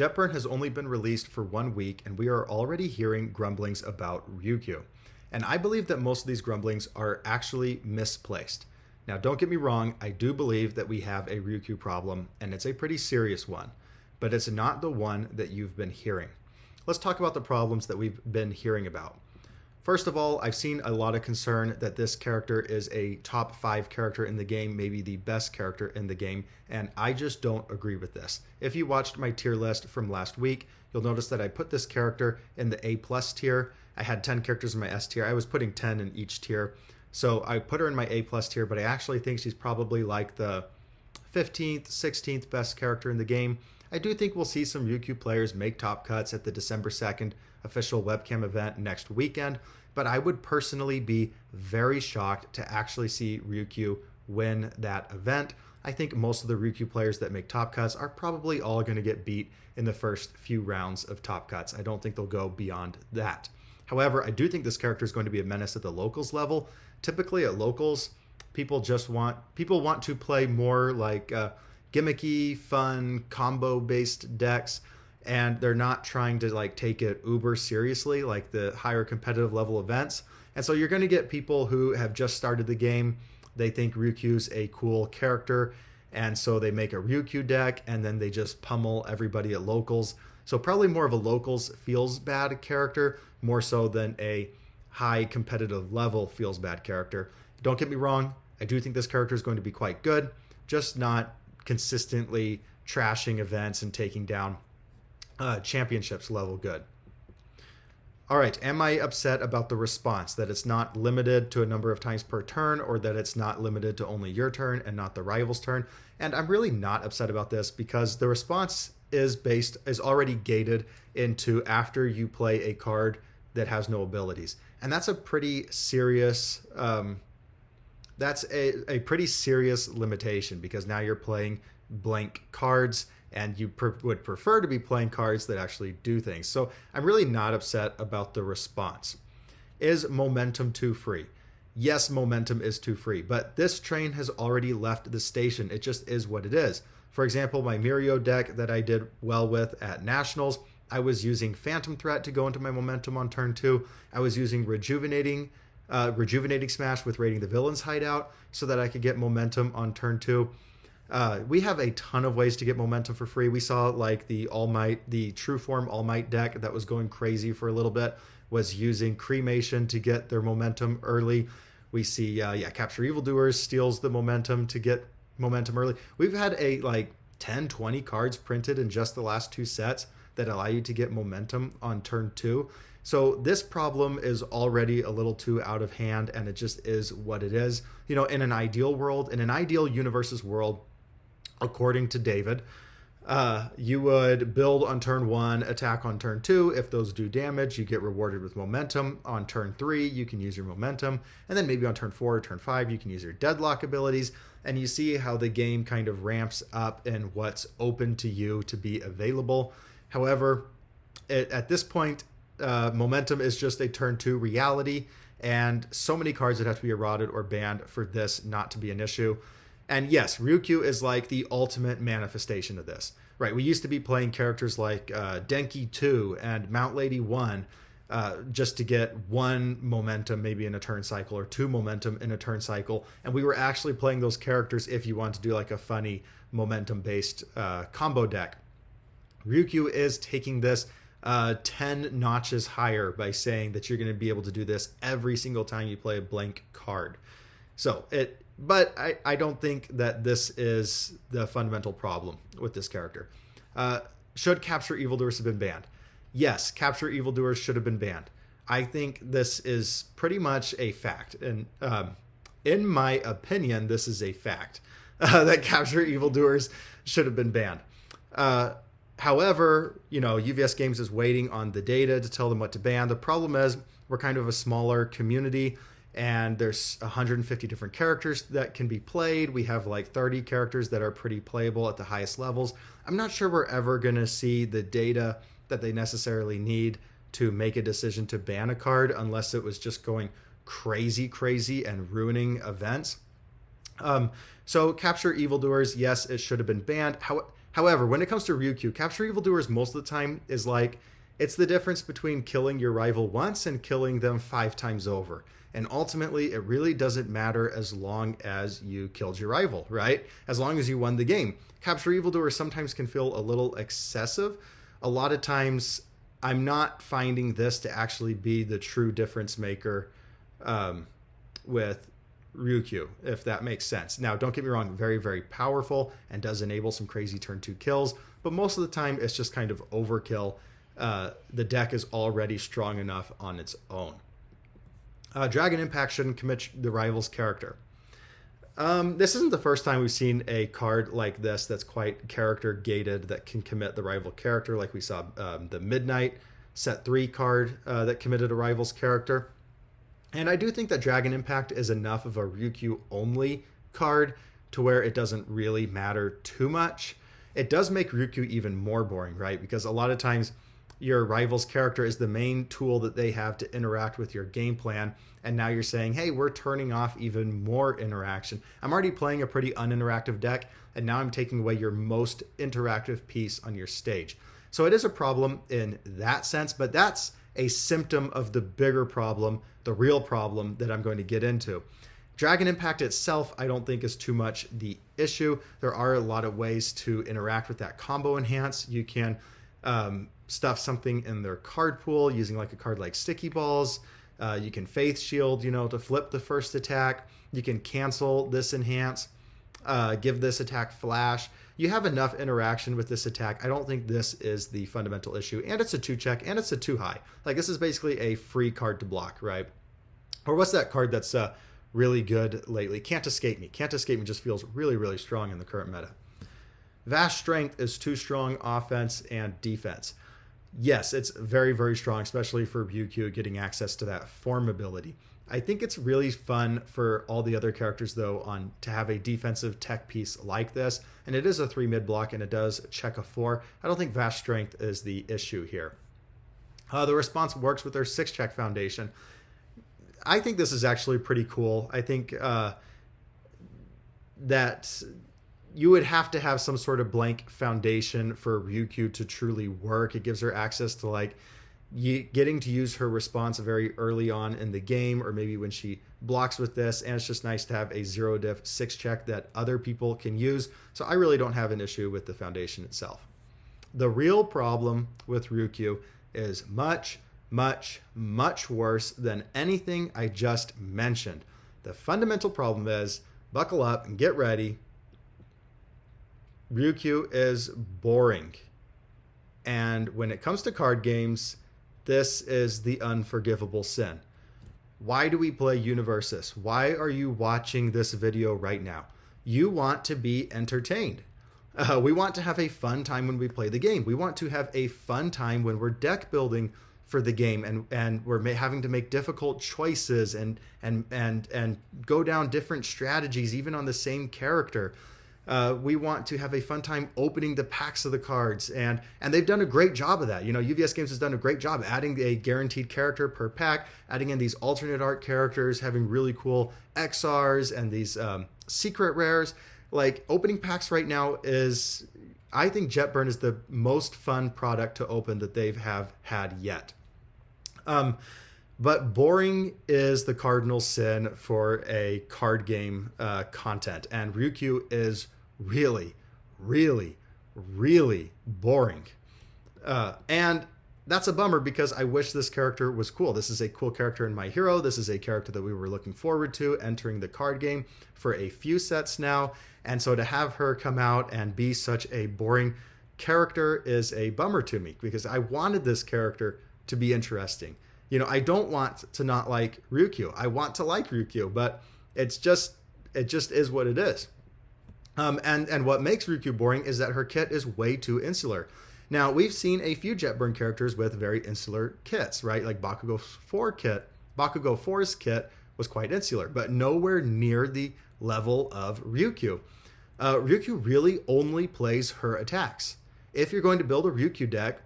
Jetburn has only been released for 1 week, and we are already hearing grumblings about Ryukyu. And I believe that most of these grumblings are actually misplaced. Now, don't get me wrong, I do believe that we have a Ryukyu problem, and it's a pretty serious one, but it's not the one that you've been hearing. Let's talk about the problems that we've been hearing about. First of all, I've seen a lot of concern that this character is a top 5 character in the game, maybe the best character in the game, and I just don't agree with this. If you watched my tier list from last week, you'll notice that I put this character in the A+ tier. I had 10 characters in my S tier. I was putting 10 in each tier. So I put her in my A+ tier, but I actually think she's probably like the 15th, 16th best character in the game. I do think we'll see some Ryukyu players make top cuts at the December 2nd official webcam event next weekend, but I would personally be very shocked to actually see Ryukyu win that event. I think most of the Ryukyu players that make top cuts are probably all going to get beat in the first few rounds of top cuts. I don't think they'll go beyond that. However, I do think this character is going to be a menace at the locals level. Typically at locals, people want to play more like gimmicky, fun, combo-based decks, and they're not trying to like take it uber seriously like the higher competitive level events. And so you're going to get people who have just started the game. They think Ryukyu's a cool character, and so they make a Ryukyu deck, and then they just pummel everybody at locals. So probably more of a locals feels bad character, more so than a high competitive level feels bad character. Don't get me wrong, I do think this character is going to be quite good, just not consistently trashing events and taking down championships level good. All right, am I upset about the response, that it's not limited to a number of times per turn, or that it's not limited to only your turn and not the rival's turn? And I'm really not upset about this because the response is already gated into after you play a card that has no abilities. And that's a pretty serious that's a pretty serious limitation, because now you're playing blank cards, and you would prefer to be playing cards that actually do things. So I'm really not upset about the response. Is momentum too free? Yes, momentum is too free, but this train has already left the station. It just is what it is. For example, my Mirio deck that I did well with at Nationals, I was using Phantom Threat to go into my momentum on turn 2. I was using Rejuvenating Smash with Raiding the Villain's Hideout so that I could get momentum on turn 2. We have a ton of ways to get momentum for free. We saw like the True Form All Might deck that was going crazy for a little bit was using Cremation to get their momentum early. We see, Capture Evildoers steals the momentum to get momentum early. We've had 10, 20 cards printed in just the last 2 sets that allow you to get momentum on turn 2. So this problem is already a little too out of hand, and it just is what it is. You know, in an ideal world, in an ideal universe's world, according to David, you would build on turn 1, attack on turn 2. If those do damage, you get rewarded with momentum. On turn 3, you can use your momentum. And then maybe on turn 4 or turn 5, you can use your deadlock abilities. And you see how the game kind of ramps up and what's open to you to be available. However, at this point, momentum is just a turn 2 reality. And so many cards would have to be eroded or banned for this not to be an issue. And yes, Ryukyu is like the ultimate manifestation of this, right? We used to be playing characters like Denki 2 and Mount Lady 1 just to get 1 momentum maybe in a turn cycle or 2 momentum in a turn cycle. And we were actually playing those characters if you want to do like a funny momentum-based combo deck. Ryukyu is taking this 10 notches higher by saying that you're going to be able to do this every single time you play a blank card. But I don't think that this is the fundamental problem with this character. Should Capture Evildoers have been banned? Yes, Capture Evildoers should have been banned. I think this is pretty much a fact. And in my opinion, this is a fact that Capture Evildoers should have been banned. However, UVS Games is waiting on the data to tell them what to ban. The problem is we're kind of a smaller community, and there's 150 different characters that can be played. We have like 30 characters that are pretty playable at the highest levels. I'm not sure we're ever going to see the data that they necessarily need to make a decision to ban a card unless it was just going crazy and ruining events. So Capture Evildoers, yes, it should have been banned. However, when it comes to Ryukyu, Capture Evildoers most of the time is like, it's the difference between killing your rival once and killing them 5 times over. And ultimately, it really doesn't matter as long as you killed your rival, right? As long as you won the game. Capture Evildoers sometimes can feel a little excessive. A lot of times, I'm not finding this to actually be the true difference maker with Ryukyu, if that makes sense. Now, don't get me wrong, very, very powerful and does enable some crazy turn 2 kills, but most of the time it's just kind of overkill. The deck is already strong enough on its own. Dragon Impact shouldn't commit the rival's character. This isn't the first time we've seen a card like this that's quite character gated that can commit the rival character, like we saw the Midnight set 3 card that committed a rival's character. And I do think that Dragon Impact is enough of a Ryukyu only card to where it doesn't really matter too much. It does make Ryukyu even more boring, right? Because a lot of times your rival's character is the main tool that they have to interact with your game plan. And now you're saying, hey, we're turning off even more interaction. I'm already playing a pretty uninteractive deck, and now I'm taking away your most interactive piece on your stage. So it is a problem in that sense, but that's a symptom of the bigger problem, the real problem that I'm going to get into. Dragon Impact itself, I don't think is too much the issue. There are a lot of ways to interact with that combo enhance. You can stuff something in their card pool using like a card like Sticky Balls. You can Faith Shield, to flip the first attack. You can cancel this enhance, give this attack flash. You have enough interaction with this attack. I don't think this is the fundamental issue. And it's a 2-check, and it's a 2-high. Like, this is basically a free card to block, right? Or what's that card that's really good lately? Can't Escape Me. Can't Escape Me just feels really, really strong in the current meta. Vast Strength is too strong offense and defense. Yes, it's very, very strong, especially for Ryukyu getting access to that form ability. I think it's really fun for all the other characters, though, to have a defensive tech piece like this. And it is a 3 mid block, and it does check a 4. I don't think Vast Strength is the issue here. The response works with their 6-check foundation. I think this is actually pretty cool. I think that you would have to have some sort of blank foundation for Ryukyu to truly work. It gives her access to getting to use her response very early on in the game, or maybe when she blocks with this, and it's just nice to have a 0-diff 6-check that other people can use. So I really don't have an issue with the foundation itself. The real problem with Ryukyu is much, much, much worse than anything I just mentioned. The fundamental problem is, buckle up and get ready, Ryukyu is boring. And when it comes to card games, this is the unforgivable sin. Why do we play Universus? Why are you watching this video right now? You want to be entertained. We want to have a fun time when we play the game. We want to have a fun time when we're deck building for the game and we're having to make difficult choices and go down different strategies even on the same character. We want to have a fun time opening the packs of the cards, and they've done a great job of that. UVS Games has done a great job adding a guaranteed character per pack, adding in these alternate art characters, having really cool XRs and these secret rares. Like, opening packs right now is, I think Jetburn is the most fun product to open that they've had yet. But boring is the cardinal sin for a card game content. And Ryukyu is really, really, really boring. And that's a bummer because I wish this character was cool. This is a cool character in My Hero. This is a character that we were looking forward to entering the card game for a few sets now. And so to have her come out and be such a boring character is a bummer to me because I wanted this character to be interesting. I don't want to not like Ryukyu. I want to like Ryukyu, but it just is what it is. And what makes Ryukyu boring is that her kit is way too insular. Now, we've seen a few Jetburn characters with very insular kits, right? Like Bakugo 4's kit was quite insular, but nowhere near the level of Ryukyu. Ryukyu really only plays her attacks. If you're going to build a Ryukyu deck,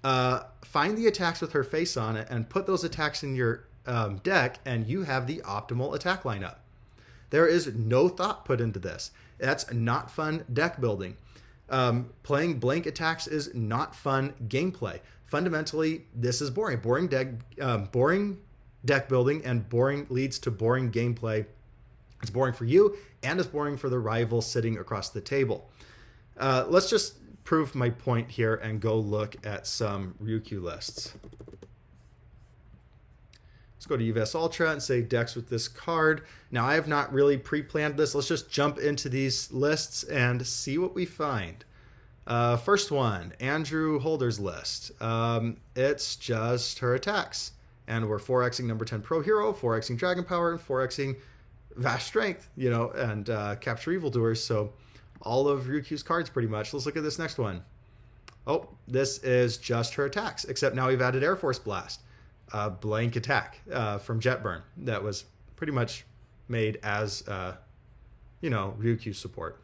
find the attacks with her face on it and put those attacks in your deck, and you have the optimal attack lineup. There is no thought put into this. That's not fun deck building. Playing blank attacks is not fun gameplay. Fundamentally, this is boring. Boring deck building, and boring leads to boring gameplay. It's boring for you, and it's boring for the rival sitting across the table. Let's just prove my point here and go look at some Ryukyu lists. Let's go to UVS Ultra and say decks with this card. Now, I have not really pre-planned this. Let's just jump into these lists and see what we find. First one, Andrew Holder's list. It's just her attacks. And we're 4xing number 10 Pro Hero, 4xing Dragon Power, and 4xing Vast Strength, and Capture Evildoers. So all of Ryukyu's cards pretty much. Let's look at this next one. Oh, this is just her attacks, except now we've added Air Force Blast. Blank attack from Jetburn that was pretty much made as, Ryukyu support.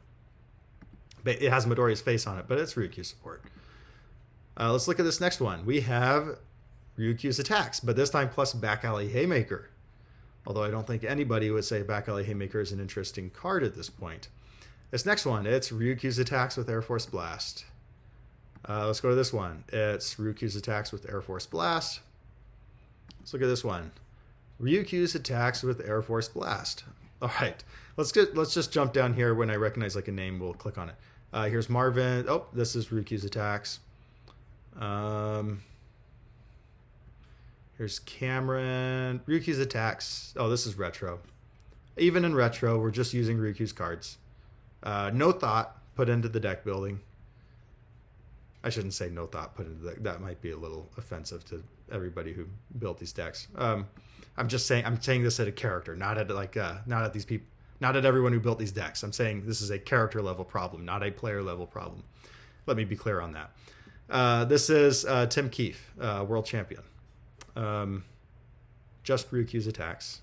But it has Midoriya's face on it, but it's Ryukyu support. Let's look at this next one. We have Ryukyu's attacks, but this time plus Back Alley Haymaker. Although I don't think anybody would say Back Alley Haymaker is an interesting card at this point. This next one, it's Ryukyu's attacks with Air Force Blast. Let's go to this one. It's Ryukyu's attacks with Air Force Blast. Let's look at this one. Ryukyu's attacks with Air Force Blast. All right, let's just jump down here. When I recognize like a name, we'll click on it. Here's Marvin. Oh, this is Ryukyu's attacks. Here's Cameron. Ryukyu's attacks. Oh, this is retro. Even in retro, we're just using Ryukyu's cards. No thought put into the deck building. I shouldn't say no thought put into that might be a little offensive to everybody who built these decks. I'm saying this at a character, not at these people, not at everyone who built these decks. I'm saying this is a character level problem, not a player level problem. Let me be clear on that. This is Tim Keefe, world champion. Just Ryukyu's attacks.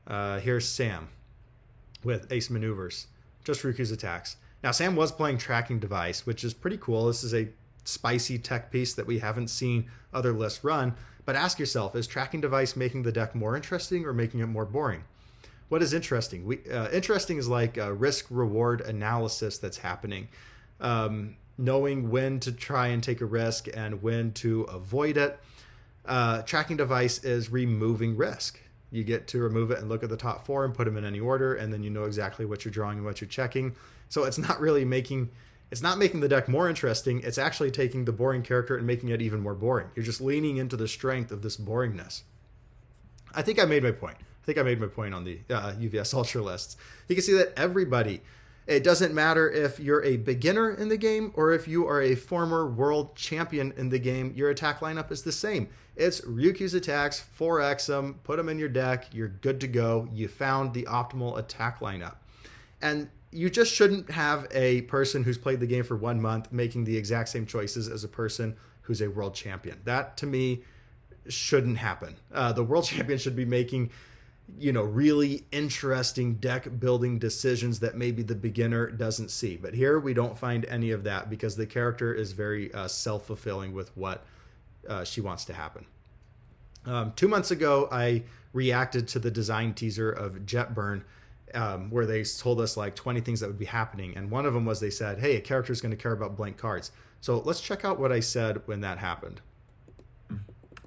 Here's Sam with Ace Maneuvers. Just Ryukyu's attacks. Now, Sam was playing Tracking Device, which is pretty cool. This is a spicy tech piece that we haven't seen other lists run. But ask yourself, is Tracking Device making the deck more interesting or making it more boring? What is interesting? Interesting is like a risk-reward analysis that's happening. Knowing when to try and take a risk and when to avoid it. Tracking Device is removing risk. You get to remove it and look at the top four and put them in any order, and then you know exactly what you're drawing and what you're checking. So it's not making the deck more interesting. It's actually taking the boring character and making it even more boring. You're just leaning into the strength of this boringness. I think I made my point. On the UVS Ultra lists. You can see that everybody, it doesn't matter if you're a beginner in the game or if you are a former world champion in the game, your attack lineup is the same. It's Ryukyu's attacks, 4x them, put them in your deck, you're good to go. You found the optimal attack lineup. And you just shouldn't have a person who's played the game for 1 month making the exact same choices as a person who's a world champion. That, to me, shouldn't happen. The world champion should be making, really interesting deck building decisions that maybe the beginner doesn't see. But here we don't find any of that because the character is very self-fulfilling with what she wants to happen. 2 months ago, I reacted to the design teaser of Jetburn, where they told us like 20 things that would be happening. And one of them was they said, hey, a character is going to care about blank cards. So let's check out what I said when that happened.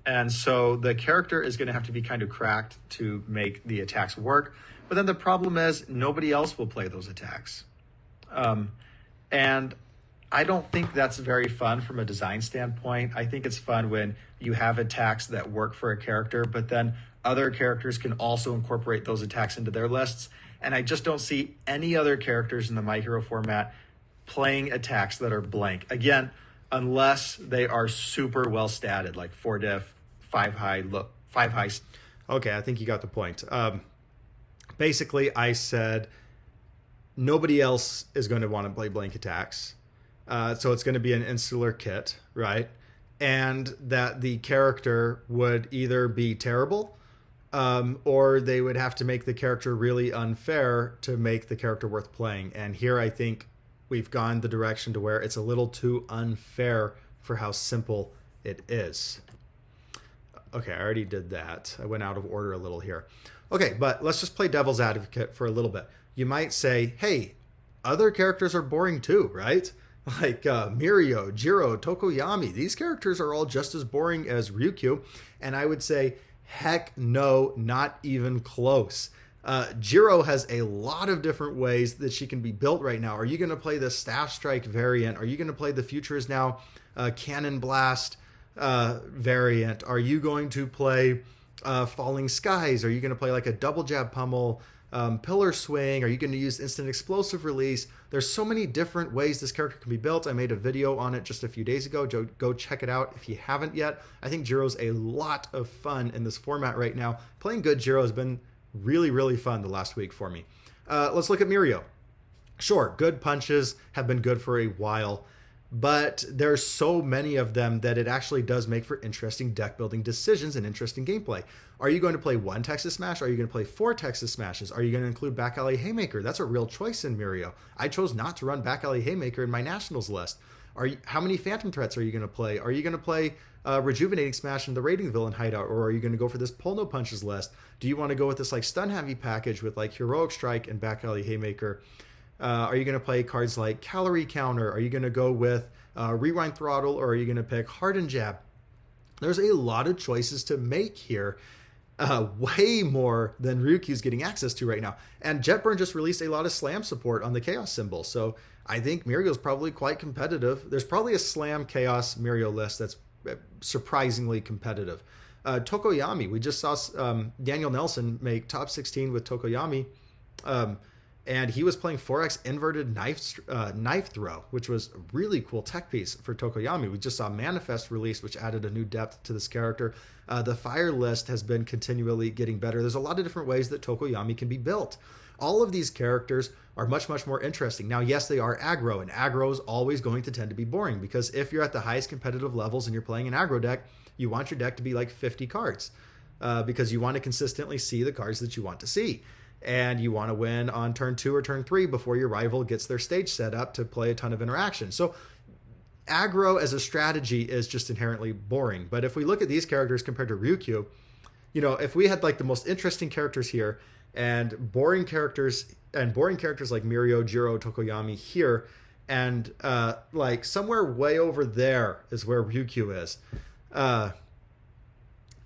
And so the character is going to have to be kind of cracked to make the attacks work. But then the problem is nobody else will play those attacks. And I don't think that's very fun from a design standpoint. I think it's fun when you have attacks that work for a character, but then other characters can also incorporate those attacks into their lists. And I just don't see any other characters in the My Hero format playing attacks that are blank. Again, unless they are super well statted, like 4 diff, 5 high. Okay, I think you got the point. Basically, I said nobody else is going to want to play blank attacks. So it's going to be an insular kit, right? And that the character would either be terrible, or they would have to make the character really unfair to make the character worth playing. And here I think we've gone the direction to where it's a little too unfair for how simple it is. Okay, I already did that. I went out of order a little here. Okay, but let's just play devil's advocate for a little bit. You might say, hey, other characters are boring too, right? Like Mirio, Jiro, Tokoyami. These characters are all just as boring as Ryukyu. And I would say, heck no, not even close. Jiro has a lot of different ways that she can be built right now. Are you going to play the Staff Strike variant? Are you going to play the Future is Now Cannon Blast variant? Are you going to play Falling Skies? Are you going to play like a double jab pummel, pillar swing? Are you going to use instant explosive release? There's so many different ways this character can be built. I made a video on it just a few days ago. Go check it out if you haven't yet. I think Jiro's a lot of fun in this format right now. Playing good Jiro has been really, really fun the last week for me. Let's look at Mirio. Sure, good punches have been good for a while, but there's so many of them that it actually does make for interesting deck building decisions and interesting gameplay. Are you going to play one Texas Smash? Are you going to play 4 Texas Smashes? Are you going to include Back Alley Haymaker? That's a real choice in Mirio. I chose not to run Back Alley Haymaker in my Nationals list. How many Phantom Threats are you going to play? Are you going to play Rejuvenating Smash in the Raiding Villain Hideout? Or are you going to go for this Pull No Punches list? Do you want to go with this like Stun Heavy package with like Heroic Strike and Back Alley Haymaker? Are you going to play cards like Calorie Counter? Are you going to go with Rewind Throttle? Or are you going to pick Hardened Jab? There's a lot of choices to make here. Way more than Ryukyu's getting access to right now. And Jetburn just released a lot of Slam support on the Chaos symbol. So I think Mirio's probably quite competitive. There's probably a Slam Chaos Mirio list that's surprisingly competitive. Tokoyami, we just saw Daniel Nelson make top 16 with Tokoyami. And he was playing 4X inverted knife throw, which was a really cool tech piece for Tokoyami. We just saw Manifest release, which added a new depth to this character. The fire list has been continually getting better. There's a lot of different ways that Tokoyami can be built. All of these characters are much, much more interesting. Now, yes, they are aggro, and aggro is always going to tend to be boring because if you're at the highest competitive levels and you're playing an aggro deck, you want your deck to be like 50 cards because you want to consistently see the cards that you want to see. And you want to win on turn 2 or turn 3 before your rival gets their stage set up to play a ton of interaction. So aggro as a strategy is just inherently boring. But if we look at these characters compared to Ryukyu, you know, if we had like the most interesting characters here and boring characters like Mirio, Jiro, Tokoyami here, and like somewhere way over there is where Ryukyu is.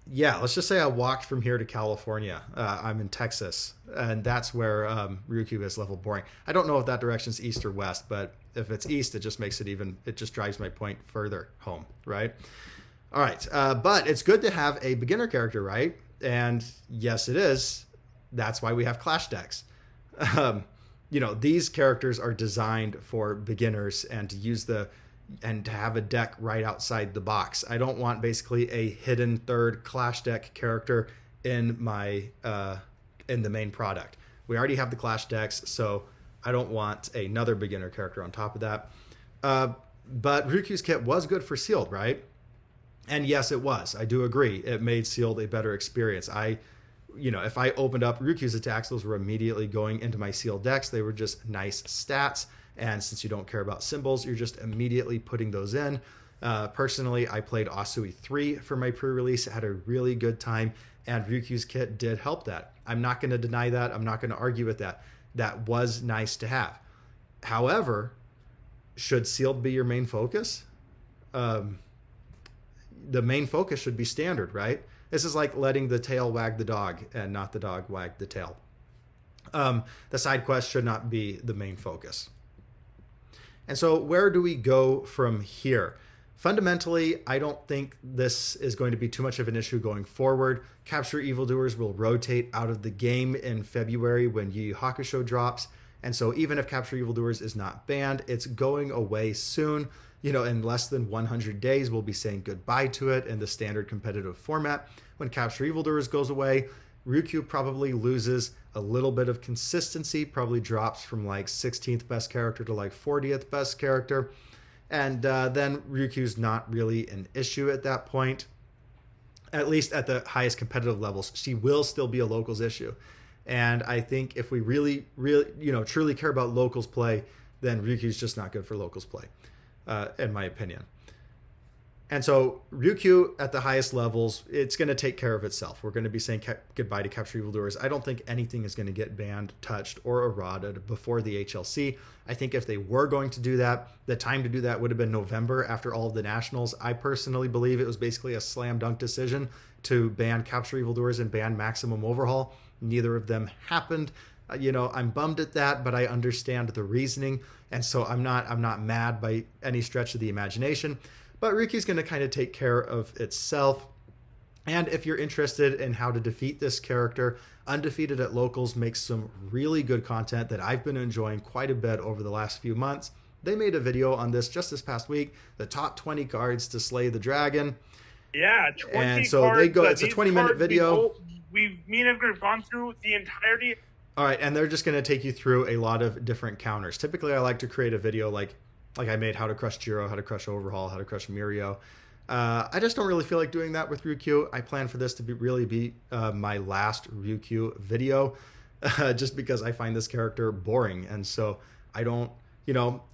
Yeah, let's just say I walked from here to California. I'm in Texas, and that's where Ryukyu is level boring. I don't know if that direction is east or west, but if it's east, it just makes it just drives my point further home, right? All right, but it's good to have a beginner character, right? And yes, it is. That's why we have Clash decks. You know, these characters are designed for beginners and to have a deck right outside the box. I don't want basically a hidden third Clash deck character in my in the main product. We already have the Clash decks, so I don't want another beginner character on top of that. But Ryukyu's kit was good for sealed, right? And yes, it was. I do agree. It made sealed a better experience. If I opened up Ryukyu's attacks, those were immediately going into my sealed decks. They were just nice stats. And since you don't care about symbols, you're just immediately putting those in. Personally, I played Asui 3 for my pre-release. I had a really good time, and Ryukyu's kit did help that. I'm not going to deny that. I'm not going to argue with that. That was nice to have. However, should sealed be your main focus? The main focus should be standard, right? This is like letting the tail wag the dog and not the dog wag the tail. The side quest should not be the main focus. And so where do we go from here? Fundamentally, I don't think this is going to be too much of an issue going forward. Capture Evildoers will rotate out of the game in February when Yu Yu Hakusho drops. And so even if Capture Evildoers is not banned, it's going away soon. In less than 100 days, we'll be saying goodbye to it in the standard competitive format. When Capture Evildoers goes away, Ryukyu probably loses a little bit of consistency, probably drops from like 16th best character to like 40th best character. And then Ryukyu's not really an issue at that point, at least at the highest competitive levels. She will still be a locals issue. And I think if we really, truly care about locals play, then Ryukyu's just not good for locals play, in my opinion. And so Ryukyu at the highest levels, it's going to take care of itself. We're going to be saying goodbye to Capture Evildoers. I don't think anything is going to get banned, touched, or eroded before the HLC. I think if they were going to do that, the time to do that would have been November after all of the nationals. I personally believe it was basically a slam dunk decision to ban Capture Evildoers and ban Maximum Overhaul. Neither of them happened. I'm bummed at that, but I understand the reasoning, and so I'm not mad by any stretch of the imagination. But Ryukyu's going to kind of take care of itself. And if you're interested in how to defeat this character, Undefeated at Locals makes some really good content that I've been enjoying quite a bit over the last few months. They made a video on this just this past week, the top 20 cards to slay the dragon. Yeah, 20 and so cards, they go. It's a 20-minute video. Me and Edgar have gone through the entirety. All right, and they're just going to take you through a lot of different counters. Typically, I like to create a video like I made how to crush Jiro, how to crush Overhaul, how to crush Mirio. I just don't really feel like doing that with Ryukyu. I plan for this to be my last Ryukyu video, just because I find this character boring. And so I don't,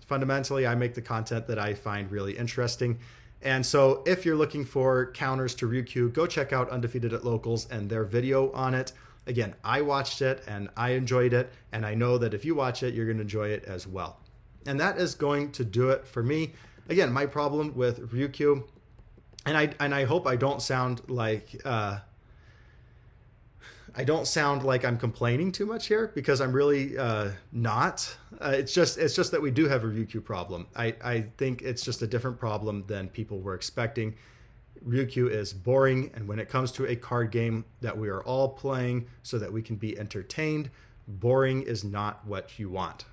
fundamentally, I make the content that I find really interesting. And so if you're looking for counters to Ryukyu, go check out Undefeated at Locals and their video on it. Again, I watched it and I enjoyed it. And I know that if you watch it, you're going to enjoy it as well. And that is going to do it for me. Again, my problem with Ryukyu, and I hope I don't sound like I'm complaining too much here, because I'm really not. It's just that we do have a Ryukyu problem. I think it's just a different problem than people were expecting. Ryukyu is boring, and when it comes to a card game that we are all playing so that we can be entertained, boring is not what you want.